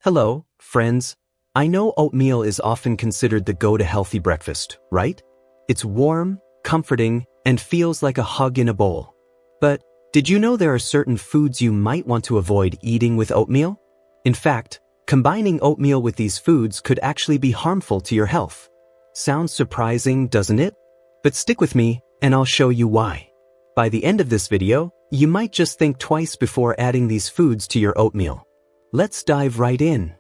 Hello, friends. I know oatmeal is often considered the go-to-healthy breakfast, right? It's warm, comforting, and feels like a hug in a bowl. But did you know there are certain foods you might want to avoid eating with oatmeal? In fact, combining oatmeal with these foods could actually be harmful to your health. Sounds surprising, doesn't it? But stick with me, and I'll show you why. By the end of this video, you might just think twice before adding these foods to your oatmeal. Let's dive right in.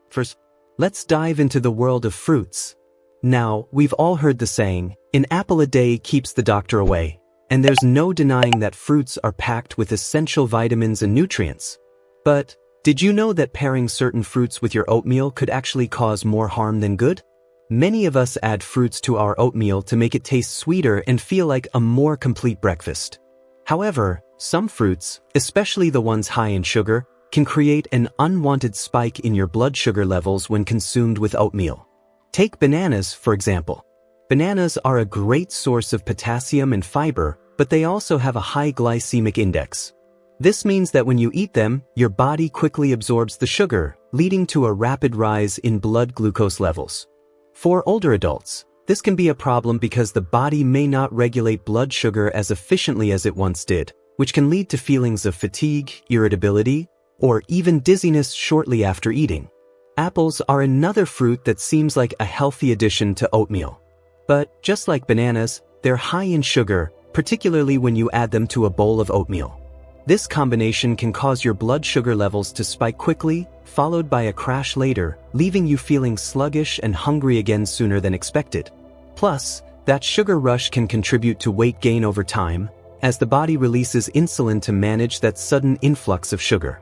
First, let's dive into the world of fruits. Now, we've all heard the saying, an apple a day keeps the doctor away, and there's no denying that fruits are packed with essential vitamins and nutrients. But did you know that pairing certain fruits with your oatmeal could actually cause more harm than good? Many of us add fruits to our oatmeal to make it taste sweeter and feel like a more complete breakfast. However, some fruits, especially the ones high in sugar, can create an unwanted spike in your blood sugar levels when consumed with oatmeal. Take bananas, for example. Bananas are a great source of potassium and fiber, but they also have a high glycemic index. This means that when you eat them, your body quickly absorbs the sugar, leading to a rapid rise in blood glucose levels. For older adults, this can be a problem because the body may not regulate blood sugar as efficiently as it once did, which can lead to feelings of fatigue, irritability, or even dizziness shortly after eating. Apples are another fruit that seems like a healthy addition to oatmeal. But just like bananas, they're high in sugar, particularly when you add them to a bowl of oatmeal. This combination can cause your blood sugar levels to spike quickly, followed by a crash later, leaving you feeling sluggish and hungry again sooner than expected. Plus, that sugar rush can contribute to weight gain over time, as the body releases insulin to manage that sudden influx of sugar.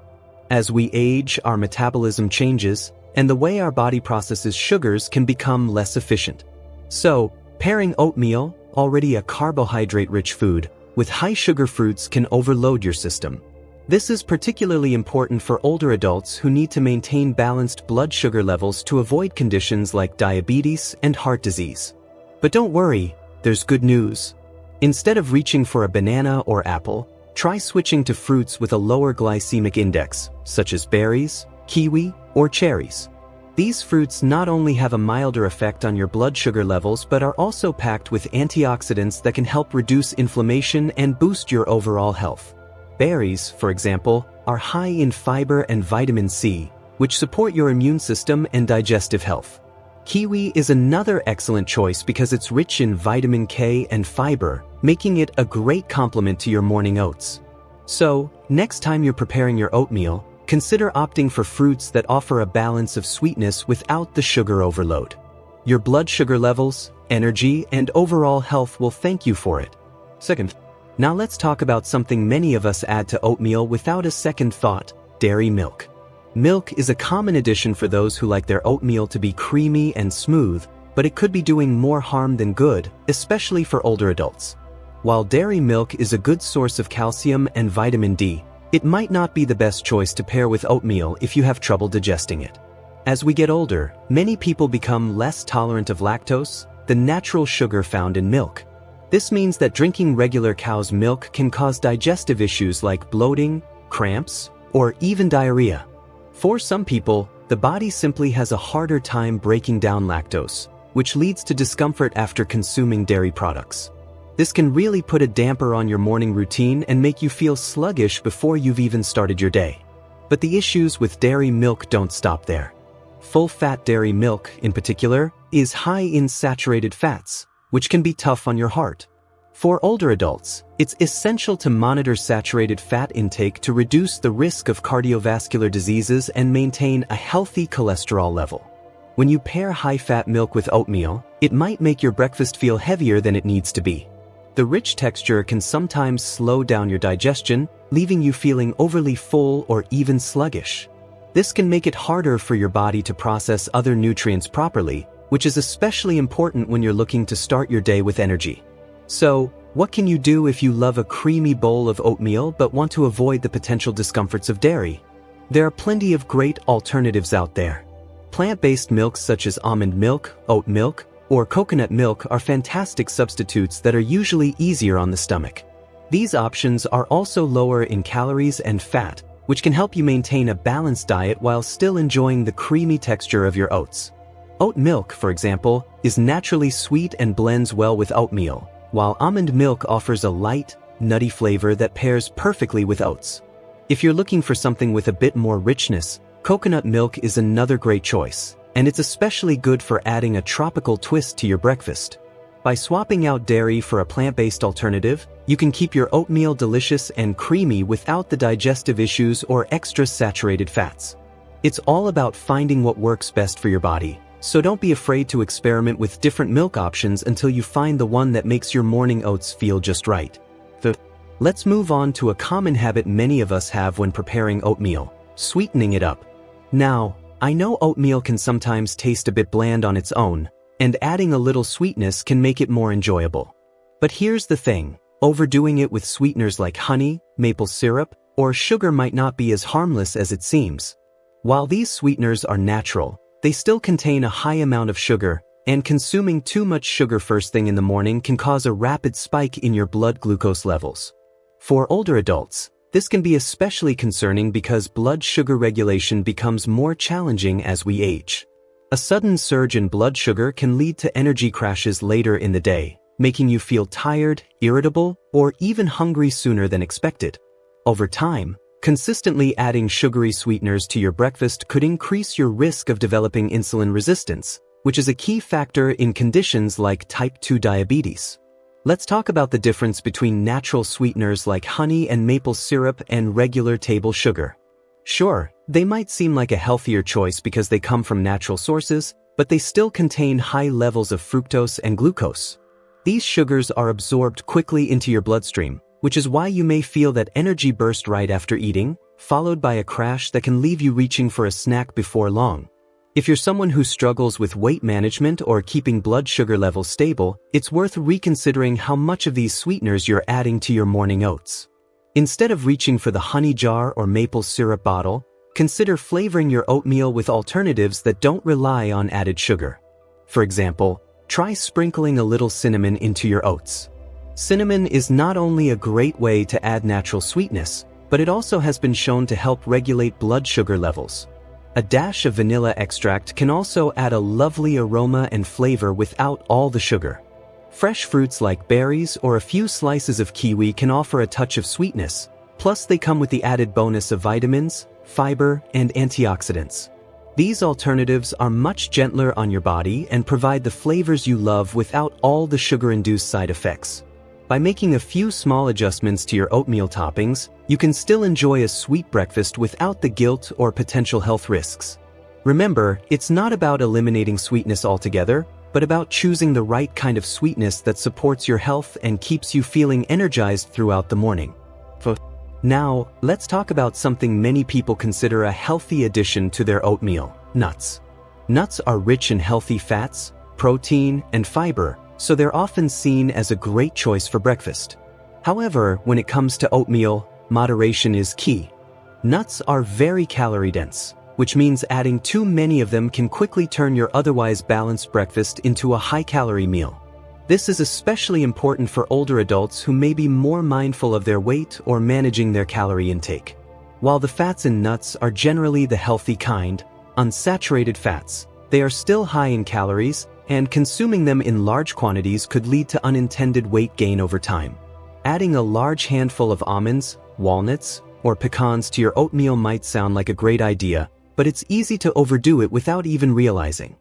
As we age, our metabolism changes, and the way our body processes sugars can become less efficient. So, pairing oatmeal, already a carbohydrate-rich food, with high-sugar fruits can overload your system. This is particularly important for older adults who need to maintain balanced blood sugar levels to avoid conditions like diabetes and heart disease. But don't worry, there's good news. Instead of reaching for a banana or apple, try switching to fruits with a lower glycemic index, such as berries, kiwi, or cherries. These fruits not only have a milder effect on your blood sugar levels but are also packed with antioxidants that can help reduce inflammation and boost your overall health. Berries, for example, are high in fiber and vitamin C, which support your immune system and digestive health. Kiwi is another excellent choice because it's rich in vitamin K and fiber, making it a great complement to your morning oats. So, next time you're preparing your oatmeal, consider opting for fruits that offer a balance of sweetness without the sugar overload. Your blood sugar levels, energy, and overall health will thank you for it. Second, now let's talk about something many of us add to oatmeal without a second thought: dairy milk. Milk is a common addition for those who like their oatmeal to be creamy and smooth, but it could be doing more harm than good, especially for older adults. While dairy milk is a good source of calcium and vitamin D, it might not be the best choice to pair with oatmeal if you have trouble digesting it. As we get older, many people become less tolerant of lactose, the natural sugar found in milk. This means that drinking regular cow's milk can cause digestive issues like bloating, cramps, or even diarrhea. For some people, the body simply has a harder time breaking down lactose, which leads to discomfort after consuming dairy products. This can really put a damper on your morning routine and make you feel sluggish before you've even started your day. But the issues with dairy milk don't stop there. Full-fat dairy milk, in particular, is high in saturated fats, which can be tough on your heart. For older adults, it's essential to monitor saturated fat intake to reduce the risk of cardiovascular diseases and maintain a healthy cholesterol level. When you pair high-fat milk with oatmeal, it might make your breakfast feel heavier than it needs to be. The rich texture can sometimes slow down your digestion, leaving you feeling overly full or even sluggish. This can make it harder for your body to process other nutrients properly, which is especially important when you're looking to start your day with energy. So, what can you do if you love a creamy bowl of oatmeal but want to avoid the potential discomforts of dairy? There are plenty of great alternatives out there. Plant-based milks such as almond milk, oat milk, or coconut milk are fantastic substitutes that are usually easier on the stomach. These options are also lower in calories and fat, which can help you maintain a balanced diet while still enjoying the creamy texture of your oats. Oat milk, for example, is naturally sweet and blends well with oatmeal, while almond milk offers a light, nutty flavor that pairs perfectly with oats. If you're looking for something with a bit more richness, coconut milk is another great choice, and it's especially good for adding a tropical twist to your breakfast. By swapping out dairy for a plant-based alternative, you can keep your oatmeal delicious and creamy without the digestive issues or extra saturated fats. It's all about finding what works best for your body, so don't be afraid to experiment with different milk options until you find the one that makes your morning oats feel just right. Let's move on to a common habit many of us have when preparing oatmeal: sweetening it up. Now, I know oatmeal can sometimes taste a bit bland on its own, and adding a little sweetness can make it more enjoyable. But here's the thing, overdoing it with sweeteners like honey, maple syrup, or sugar might not be as harmless as it seems. While these sweeteners are natural, they still contain a high amount of sugar, and consuming too much sugar first thing in the morning can cause a rapid spike in your blood glucose levels. For older adults, this can be especially concerning because blood sugar regulation becomes more challenging as we age. A sudden surge in blood sugar can lead to energy crashes later in the day, making you feel tired, irritable, or even hungry sooner than expected. Over time, consistently adding sugary sweeteners to your breakfast could increase your risk of developing insulin resistance, which is a key factor in conditions like type 2 diabetes. Let's talk about the difference between natural sweeteners like honey and maple syrup and regular table sugar. Sure, they might seem like a healthier choice because they come from natural sources, but they still contain high levels of fructose and glucose. These sugars are absorbed quickly into your bloodstream, which is why you may feel that energy burst right after eating, followed by a crash that can leave you reaching for a snack before long. If you're someone who struggles with weight management or keeping blood sugar levels stable, it's worth reconsidering how much of these sweeteners you're adding to your morning oats. Instead of reaching for the honey jar or maple syrup bottle, consider flavoring your oatmeal with alternatives that don't rely on added sugar. For example, try sprinkling a little cinnamon into your oats. Cinnamon is not only a great way to add natural sweetness, but it also has been shown to help regulate blood sugar levels. A dash of vanilla extract can also add a lovely aroma and flavor without all the sugar. Fresh fruits like berries or a few slices of kiwi can offer a touch of sweetness, plus they come with the added bonus of vitamins, fiber, and antioxidants. These alternatives are much gentler on your body and provide the flavors you love without all the sugar-induced side effects. By making a few small adjustments to your oatmeal toppings, you can still enjoy a sweet breakfast without the guilt or potential health risks. Remember, it's not about eliminating sweetness altogether, but about choosing the right kind of sweetness that supports your health and keeps you feeling energized throughout the morning. Now, let's talk about something many people consider a healthy addition to their oatmeal: nuts. Nuts are rich in healthy fats, protein, and fiber, so they're often seen as a great choice for breakfast. However, when it comes to oatmeal, moderation is key. Nuts are very calorie-dense, which means adding too many of them can quickly turn your otherwise balanced breakfast into a high-calorie meal. This is especially important for older adults who may be more mindful of their weight or managing their calorie intake. While the fats in nuts are generally the healthy kind, unsaturated fats, they are still high in calories, and consuming them in large quantities could lead to unintended weight gain over time. Adding a large handful of almonds, walnuts, or pecans to your oatmeal might sound like a great idea, but it's easy to overdo it without even realizing.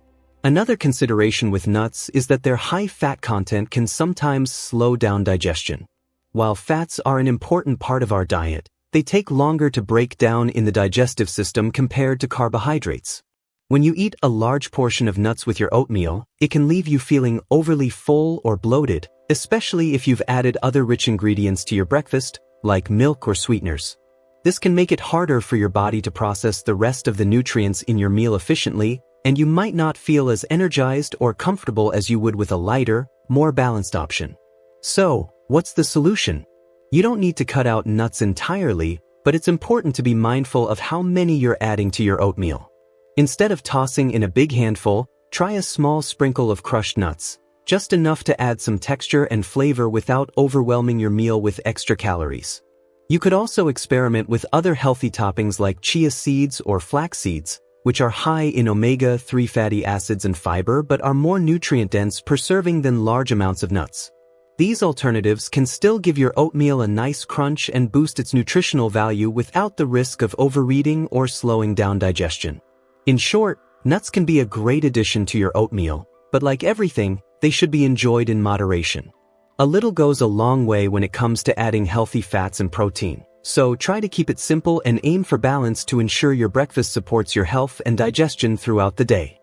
Another consideration with nuts is that their high fat content can sometimes slow down digestion. While fats are an important part of our diet, they take longer to break down in the digestive system compared to carbohydrates. When you eat a large portion of nuts with your oatmeal, it can leave you feeling overly full or bloated, especially if you've added other rich ingredients to your breakfast, like milk or sweeteners. This can make it harder for your body to process the rest of the nutrients in your meal efficiently, and you might not feel as energized or comfortable as you would with a lighter, more balanced option. So, what's the solution? You don't need to cut out nuts entirely, but it's important to be mindful of how many you're adding to your oatmeal. Instead of tossing in a big handful, try a small sprinkle of crushed nuts, just enough to add some texture and flavor without overwhelming your meal with extra calories. You could also experiment with other healthy toppings like chia seeds or flax seeds, which are high in omega-3 fatty acids and fiber but are more nutrient-dense per serving than large amounts of nuts. These alternatives can still give your oatmeal a nice crunch and boost its nutritional value without the risk of overeating or slowing down digestion. In short, nuts can be a great addition to your oatmeal, but like everything, they should be enjoyed in moderation. A little goes a long way when it comes to adding healthy fats and protein, so try to keep it simple and aim for balance to ensure your breakfast supports your health and digestion throughout the day.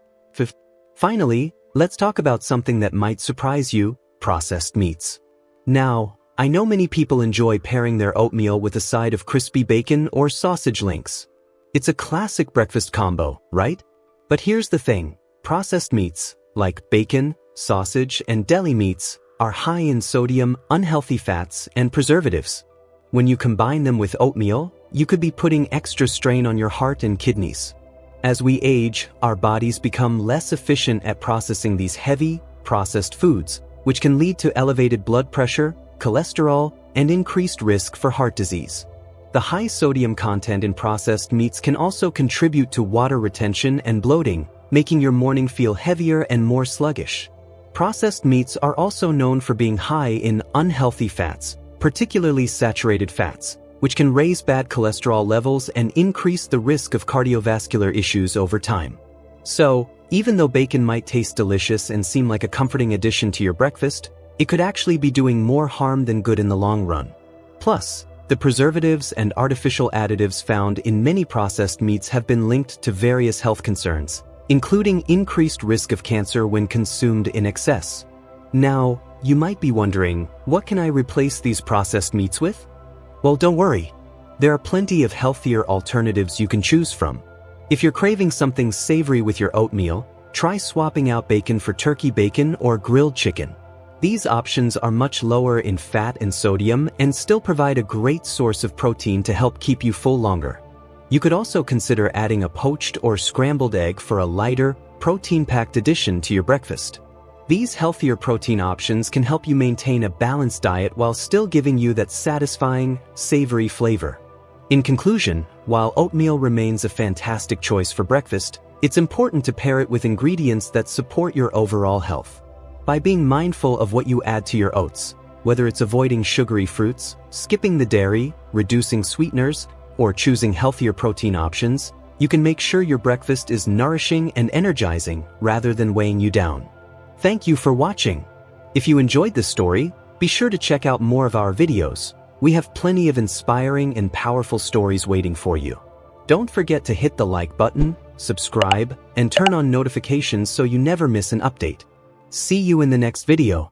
Finally, let's talk about something that might surprise you: processed meats. Now, I know many people enjoy pairing their oatmeal with a side of crispy bacon or sausage links. It's a classic breakfast combo, right? But here's the thing: processed meats, like bacon, sausage, and deli meats, are high in sodium, unhealthy fats, and preservatives. When you combine them with oatmeal, you could be putting extra strain on your heart and kidneys. As we age, our bodies become less efficient at processing these heavy, processed foods, which can lead to elevated blood pressure, cholesterol, and increased risk for heart disease. The high sodium content in processed meats can also contribute to water retention and bloating, making your morning feel heavier and more sluggish. Processed meats are also known for being high in unhealthy fats, particularly saturated fats, which can raise bad cholesterol levels and increase the risk of cardiovascular issues over time. So, even though bacon might taste delicious and seem like a comforting addition to your breakfast, it could actually be doing more harm than good in the long run. Plus, the preservatives and artificial additives found in many processed meats have been linked to various health concerns, including increased risk of cancer when consumed in excess. Now, you might be wondering, what can I replace these processed meats with? Well, don't worry. There are plenty of healthier alternatives you can choose from. If you're craving something savory with your oatmeal, try swapping out bacon for turkey bacon or grilled chicken. These options are much lower in fat and sodium and still provide a great source of protein to help keep you full longer. You could also consider adding a poached or scrambled egg for a lighter, protein-packed addition to your breakfast. These healthier protein options can help you maintain a balanced diet while still giving you that satisfying, savory flavor. In conclusion, while oatmeal remains a fantastic choice for breakfast, it's important to pair it with ingredients that support your overall health. By being mindful of what you add to your oats, whether it's avoiding sugary fruits, skipping the dairy, reducing sweeteners, or choosing healthier protein options, you can make sure your breakfast is nourishing and energizing rather than weighing you down. Thank you for watching. If you enjoyed this story, be sure to check out more of our videos. We have plenty of inspiring and powerful stories waiting for you. Don't forget to hit the like button, subscribe, and turn on notifications so you never miss an update. See you in the next video.